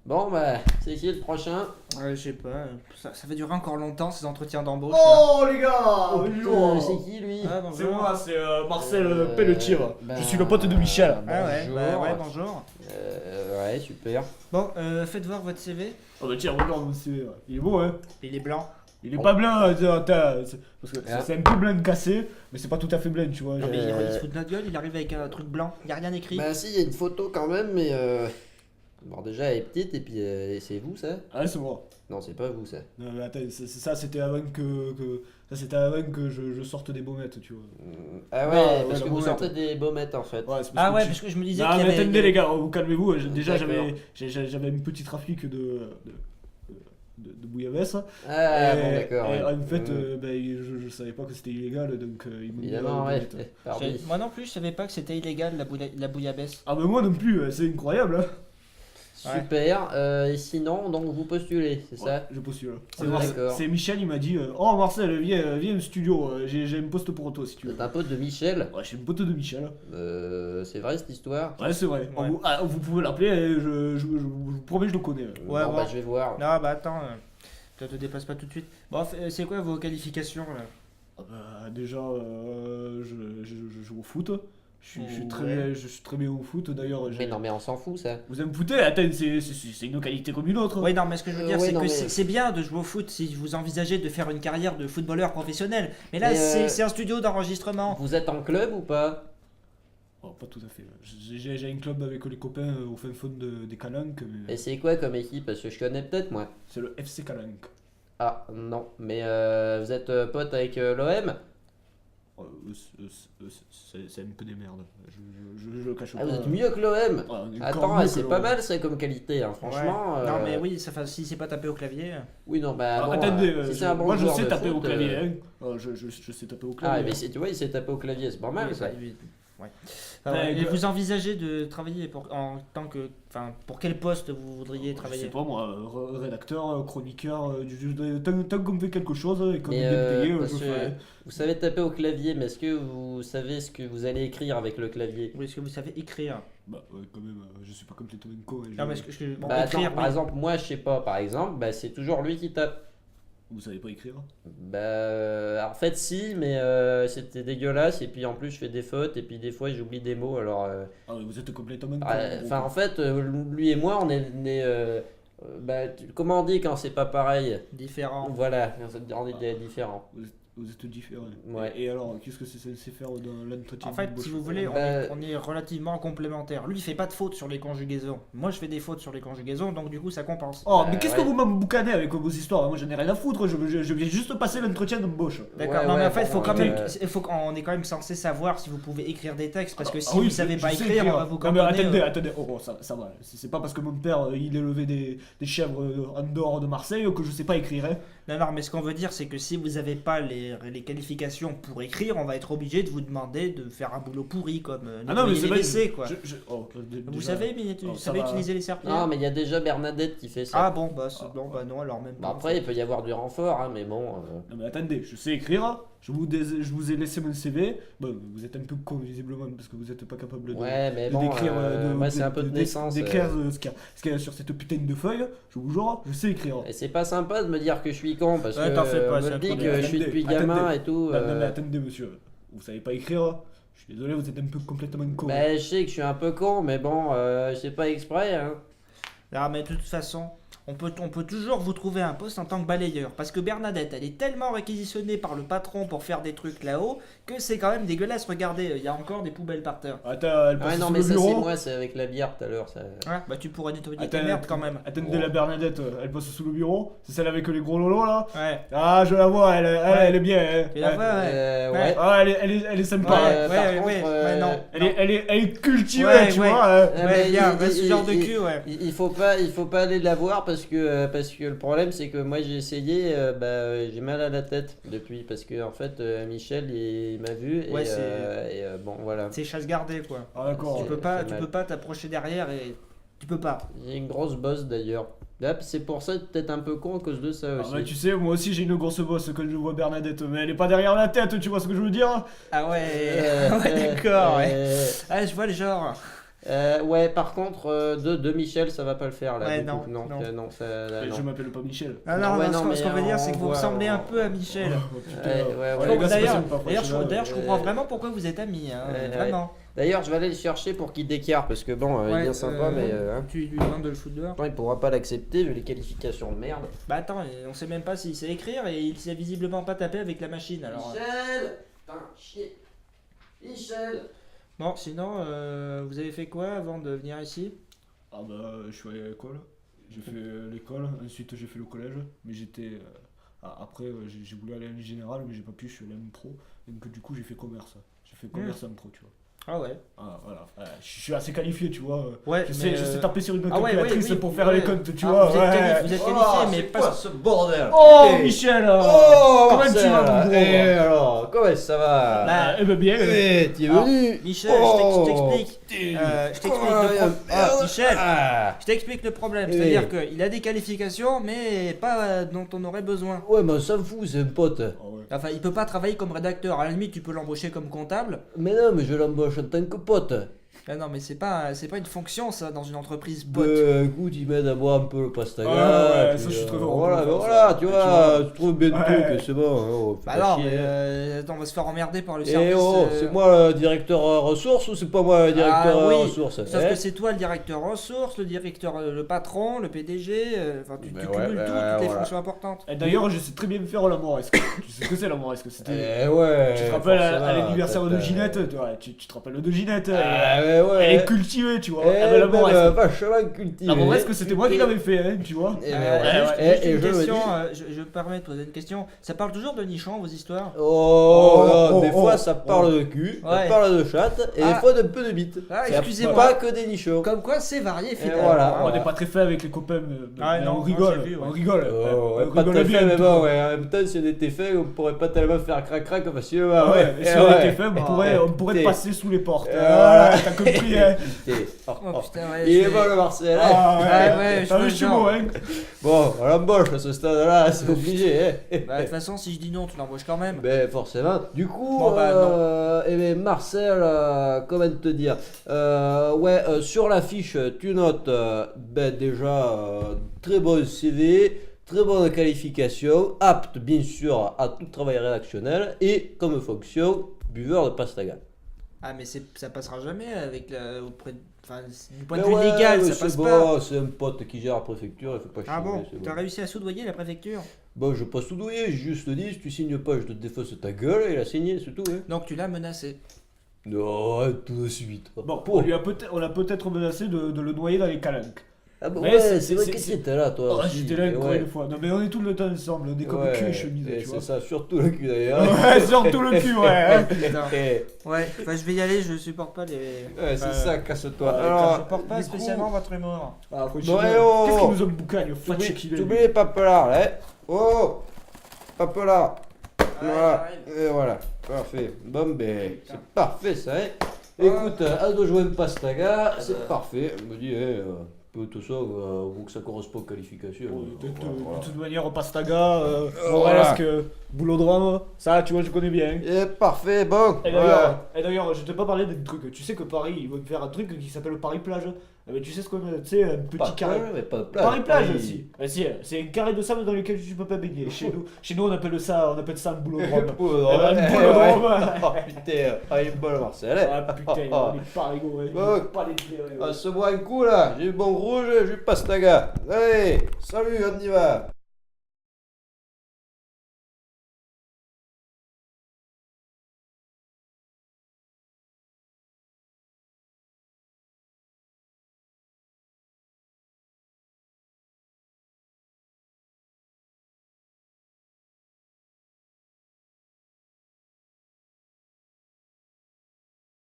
Bon, bah, c'est qui le prochain? Je sais pas, ça va durer encore longtemps ces entretiens d'embauche. Oh les gars, Oh, bonjour. c'est qui lui? Ah, C'est bonjour. moi, c'est Marcel Pelletier. Bah, Je suis le pote de Michel. Ah ouais, bonjour. ouais, bonjour. Ouais, super. Bon, faites voir votre CV. Oh bah tiens, regarde mon CV. Il est beau, hein. Il est blanc. Il est pas blanc, parce que Ah. c'est un peu blanc cassé, mais c'est pas tout à fait blanc, tu vois. Non mais Euh, il se fout de notre gueule, il arrive avec un truc blanc, il y a rien écrit. Bah, si, il y a une photo quand même, mais. Bon, déjà, elle est petite, et puis c'est vous ça? Ah, c'est moi. Non, c'est pas vous ça. Non, mais attends, ça c'était avant que je sorte des baumettes, tu vois. Ah ouais, Ouais, parce la que vous baumette. sortez des baumettes en fait. Ouais, c'est Ah ouais, tu- parce que je me disais Non, qu'il y mais avait... attendez les gars, vous calmez-vous. Déjà D'accord. j'avais une petite trafic de bouillabaisse. Ah Et- bon, d'accord. et ouais. en fait, Mm. ben, je savais pas que c'était illégal, donc ils m'ont mis Évidemment, la ouais. bouillette. Pardon. Moi non plus, je savais pas que c'était illégal la bouillabaisse. Ah, mais moi non plus, c'est incroyable. Hein. Super. Et sinon, donc vous postulez, c'est ça? Ouais, je postule. D'accord. C'est Michel, il m'a dit oh Marcel, viens au studio, j'ai un poste pour toi si tu veux. C'est un pote de Michel. Ouais, je suis une pote de Michel. C'est vrai cette histoire? Ouais, c'est vrai. Ouais. Vous pouvez l'appeler, je vous promets, je le connais. Ouais, Bon, ouais. bah, je vais voir. Non bah attends, te déplace pas tout de suite. Bon, c'est quoi vos qualifications là? Ah bah, déjà, je joue au foot. Ouais. Je suis très bien au foot d'ailleurs. Mais non, mais on s'en fout ça. Vous en foutez, attends, c'est une qualité comme une autre. Oui, non, mais ce que je veux dire, ouais, c'est non, que mais- c'est bien de jouer au foot si vous envisagez de faire une carrière de footballeur professionnel. Mais là, Mais, c'est un studio d'enregistrement. Vous êtes en club ou pas? Oh, pas tout à fait. J'ai un club avec les copains au fin fond des Calanques, mais Et c'est quoi comme équipe? Parce que je connais peut-être moi. c'est le FC Calanques. Ah non, mais vous êtes pote avec l'OM? C'est un peu des merdes. Je le cache Ah, pas. vous êtes mieux que l'OM? Ouais, on est encore Attends, mieux c'est que pas l'OM. mal ça comme qualité, hein, franchement. Ouais. Non, mais oui, si c'est pas tapé au clavier. Oui, non, bah. Ah, bon, attendez, si c'est un bon moi je joueur sais de taper foot, au clavier. Hein. Je sais taper au Ah, clavier. mais tu vois, il s'est tapé au clavier, c'est pas mal Oui, ça. bah, oui. Ouais. Et vous envisagez de travailler en tant que. Enfin, pour quel poste vous voudriez Je sais travailler? pas moi, rédacteur, chroniqueur, tant qu'on me fait quelque chose et qu'on Mais, est bien payé, parce je que ferai. vous savez taper au clavier, mais est-ce que vous savez ce que vous allez écrire avec le clavier? Oui, est-ce que vous savez écrire? Bah ouais, quand même, je suis pas complètement con. Hein, Non, mais bon, Bah attends, écrire, par oui. exemple, moi je sais pas, par exemple, bah c'est toujours lui qui tape. Vous savez pas écrire? Bah en fait si, mais c'était dégueulasse, et puis en plus je fais des fautes, et puis des fois j'oublie des mots, alors... Ah ouais, vous êtes complètement con. Enfin en fait, lui et moi on est nés... bah, comment on dit quand c'est pas pareil? Différent. Voilà, on est différents. Vous êtes différents. Ouais. Et alors, qu'est-ce que c'est censé faire dans l'entretien En fait, d'embauche? si vous voulez, Bah- on est relativement complémentaires. Lui, il fait pas de fautes sur les conjugaisons. Moi, je fais des fautes sur les conjugaisons, donc du coup, ça compense. Oh, Bah, mais qu'est-ce ouais. que vous m'emboucanez avec vos histoires? Moi, j'en ai rien à foutre, je viens juste passer l'entretien d'embauche. D'accord, Ouais, non, mais ouais, en fait, bon, faut quand même, euh, on est quand même censé savoir si vous pouvez écrire des textes, parce que si Ah oui, vous savez pas je sais écrire, on va vous Non, mais cantonner. attendez, ça va. C'est pas parce que mon père, il élevait des chèvres en dehors de Marseille que je sais pas écrire, hein. Non, non, mais ce qu'on veut dire, c'est que si vous avez pas les qualifications pour écrire, on va être obligé de vous demander de faire un boulot pourri, comme Ah non, mais nettoyer c'est les vrai. WC, quoi. Vous Déjà- savez, Oh, vous ça savez va. utiliser les serpillères? Non, mais il y a déjà Bernadette qui fait ça. Ah bon, bah, bon, bah non, alors même Bon, pas. après il peut y avoir du renfort, hein, mais bon... Non, mais attendez, je sais écrire, je vous ai laissé mon CV. Bon, vous êtes un peu con visiblement parce que vous êtes pas capable Ouais, mais de bon, décrire. moi c'est un peu de naissance. D'écrire ce qu'il y a sur cette putain de feuille, je vous jure, je sais écrire. Et c'est pas sympa de me dire que je suis con parce Ouais, que t'en fais pas, on c'est me un dit problème. que je suis depuis Attendez, gamin et tout. Non, mais attendez, monsieur, vous savez pas écrire, je suis désolé, vous êtes un peu complètement con. Bah, je sais que je suis un peu con, mais bon, c'est pas exprès. Hein. Ah, mais de toute façon, on peut toujours vous trouver un poste en tant que balayeur. Parce que Bernadette, elle est tellement réquisitionnée par le patron pour faire des trucs là-haut que c'est quand même dégueulasse. Regardez, il y a encore des poubelles par terre. Attends, elle passe Ouais, non, sous mais le ça c'est bureau. moi, c'est avec la bière tout à l'heure. Ça... Ouais, bah tu pourrais nettoyer tes Attends, merdes quand même. Attendez, la Bernadette, elle passe sous le bureau. C'est celle avec les gros lolos là. Ouais. Ah, je la vois, elle est bien. Hein. Tu la vois, ouais. ouais. Ouais. Ah, elle est sympa. Ouais, hein. par ouais, contre, ouais, non. Elle est cultivée, Ouais, tu ouais. vois. Hein. Ah, Ouais, mais il y a il- ce il- genre de il- cul, ouais. Il faut pas aller la voir parce que le problème c'est que moi j'ai essayé, j'ai mal à la tête depuis parce que en fait Michel il m'a vu et, Ouais, c'est- bon voilà. C'est chasse gardée, quoi. Ah, d'accord. Tu peux c'est pas mal. t'approcher derrière et tu peux pas. J'ai une grosse bosse d'ailleurs. Là, c'est pour ça peut-être un peu con à cause de ça Ah, aussi. bah, tu sais, moi aussi j'ai une grosse bosse quand je vois Bernadette, mais elle est pas derrière la tête, tu vois ce que je veux dire? Ah ouais, Euh, ouais, d'accord, ouais. euh, Ah, je vois le genre. Ouais, par contre, de Michel, ça va pas le faire là. Ouais, du non, coup. Non, non. non, ça, Mais non. je m'appelle pas Michel. Ah Non, non, ouais, non, non, ce mais qu'on veut dire, c'est que on vous voit, ressemblez un on- peu à Michel. Oh, putain. Ouais, Ouais, les gars, c'est D'ailleurs, pas simple, d'ailleurs, franchement. je comprends vraiment pourquoi vous êtes amis, hein, Ouais, vraiment. D'ailleurs, je vais aller le chercher pour qu'il déclare parce que bon, il est Ouais, bien sympa, mais tu lui demandes de le foutre dehors. il pourra pas l'accepter vu les qualifications de merde. Bah attends, on sait même pas s'il sait écrire et il sait visiblement pas taper avec la machine. Alors, Michel, putain, chier. Michel. bon, sinon, vous avez fait quoi avant de venir ici? Ah bah, je suis allé à l'école. J'ai fait l'école, ensuite j'ai fait le collège. Mais j'étais. Après, j'ai voulu aller à l'année générale, mais j'ai pas pu, je suis allé à un pro. Donc du coup, j'ai fait commerce. J'ai fait commerce en pro, tu vois. Ah ouais. Ah, voilà. Je suis assez qualifié, tu vois. Ouais, Je sais taper sur une Ah ouais, calculatrice oui, pour faire ouais. les comptes, tu Ah, vois. vous êtes ouais. vous êtes qualifié, mais pas. ce bordel? Oh, Eh. Michel Oh, comment tu Marcel, vas, mon gros eh, alors, comment ça va? Bah, Eh ben bien. Eh, t'y es alors, venu? Michel, Oh, je t'explique. Je t'explique Oh, le problème. merde. Michel, Ah. je t'explique le problème. Oui. C'est-à-dire qu'il a des qualifications, mais pas dont on aurait besoin. Ouais, mais on s'en fout, c'est un pote. Ah ouais. Enfin, il peut pas travailler comme rédacteur. À la limite, tu peux l'embaucher comme comptable. Mais non, mais je l'embauche en tant que pote. Ah non, mais c'est pas une fonction, ça, dans une entreprise pote. Écoute, il m'aide à boire un peu le pastaga. Ouais, puis, ça, je suis très heureux Voilà, de mais faire voilà, ça. tu Tu vois, vois. je trouve bientôt Ouais. que c'est bon. Hein, on fait Bah pas non, chier. mais attends, on va se faire emmerder par le service. Eh oh, c'est moi le directeur ressources ou c'est pas moi le directeur Ah oui, ressources? Sauf Eh que c'est toi le directeur ressources, le directeur, le patron, le PDG, enfin tu Ben cumules ouais, tout, ouais, toutes les voilà. fonctions importantes. Et d'ailleurs, je sais très bien faire l'amoresque. Tu sais ce que c'est l'amoresque? C'était. Eh ouais. Tu te rappelles à forcément, l'anniversaire de t'as- Ginette? Ouais, tu te rappelles de Ginette? Ah ouais, ouais. Elle est cultivée, tu vois. Eh Elle avait l'amoresque. vachement cultivé. L'amoresque, c'était moi qui l'avais fait, hein, tu vois. Eh ben Euh, ouais. juste- Eh, juste et une je me question, dis- je me permets de poser une question. Ça parle toujours de nichon, vos histoires? Oh, non, oh, des oh, fois oh. ça parle de cul, ça Ouais. parle de chatte et Ah. des fois d'un peu de bite. Ah, C'est excusez-moi. pas que des nichons. Comme quoi, c'est varié finalement. voilà. On n'est pas très fait avec les copains, Ah, mais non, on non, rigole. j'ai vu, ouais. On rigole. Oh, ouais, on pas rigole très bien. fait, mais tout. bon, ouais, en même temps, si on était fait, on pourrait pas tellement faire crac-crac facilement. Ah ouais, Eh si on ouais. était fait, Oh, on pourrait putain. passer sous les portes. Voilà. T'as compris, hein. Putain. Oh, Oh oh. putain, ouais. Il est je bon vais- le Marcel. hein. Ah Ouais, ouais, je T'as vois vu, le je suis genre. beau, hein. Bon, on l'embauche à ce stade-là, c'est obligé. Hein. Bah, de toute façon, si je dis non, tu l'embauches quand même. Ben forcément. Du coup, Bon, bah, eh ben, Marcel, comment te dire sur la fiche, tu notes ben, déjà très bon CV, très bonne qualification, apte bien sûr à tout travail rédactionnel et comme fonction, buveur de pastaga. Ah, mais ça passera jamais avec auprès de. Enfin, du point de Mais vue ouais, légal, mais ça passe c'est pas. bon, c'est un pote qui gère la préfecture, il faut pas chier. Ah bon, c'est t'as réussi à soudoyer la préfecture? Bon, je vais pas soudoyer, j'ai juste dit, si tu signes pas, je te défausse ta gueule, et il a signé, c'est tout. Hein. Donc tu l'as menacé. Non, tout de suite. Bon, Pour- on l'a peut-être menacé de le noyer dans les calanques. Ah bah Mais ouais, c'est- c'est vrai c'est- que c'est- t'étais là, toi. Oh, aussi. j'étais là Et encore ouais. une fois. Non, mais on est tout le temps ensemble, on est comme Ouais, cul et chemise, et tu c'est vois. ça, surtout le cul d'ailleurs. Ouais, surtout le cul, ouais. hein. Putain. Et- Ouais, enfin, je vais y aller, je supporte pas les. ouais, c'est Ouais. ça, casse-toi. Ouais, Je Alors, supporte pas du coup, spécialement votre humour. Ah, faut Bon, chier. et oh, Qu'est-ce oh. qu'il nous a boucagne? Faut t'oublies checker les t'oublies les papelards, là. Hein. Oh, papelards. Voilà, j'arrive. et voilà, parfait. Bon, ben, c'est parfait ça, hein. Écoute, Aldo Jouen Pastaga, c'est parfait. On me dit, tout ça, vous que ça correspond aux qualifications. De toute manière, Pastaga, Voilà. Moresque, Boulodrome, ça, tu vois, je connais bien. Et parfait, bon. Et voilà. d'ailleurs, je t'ai pas parlé d'un truc. Tu sais que Paris, ils vont faire un truc qui s'appelle Paris Plage. Mais tu sais ce qu'on a, tu sais, un petit Pas de carré. plage, mais pas de plage. Paris Plage Paris. aussi. Bah, si, c'est un carré de sable dans lequel tu peux pas baigner. Chez nous, on appelle ça un boulodrome. Boulodrome. Eh ben, Eh, boulodrome. ouais. Oh putain, ah, il est bon le Marcel. hein. Ah putain, on est pas rigolo, hein. Ouais. Pas les plaire, Ah, se boit un coup là, j'ai eu bon rouge, j'ai eu pastaga. Allez, salut, on y va.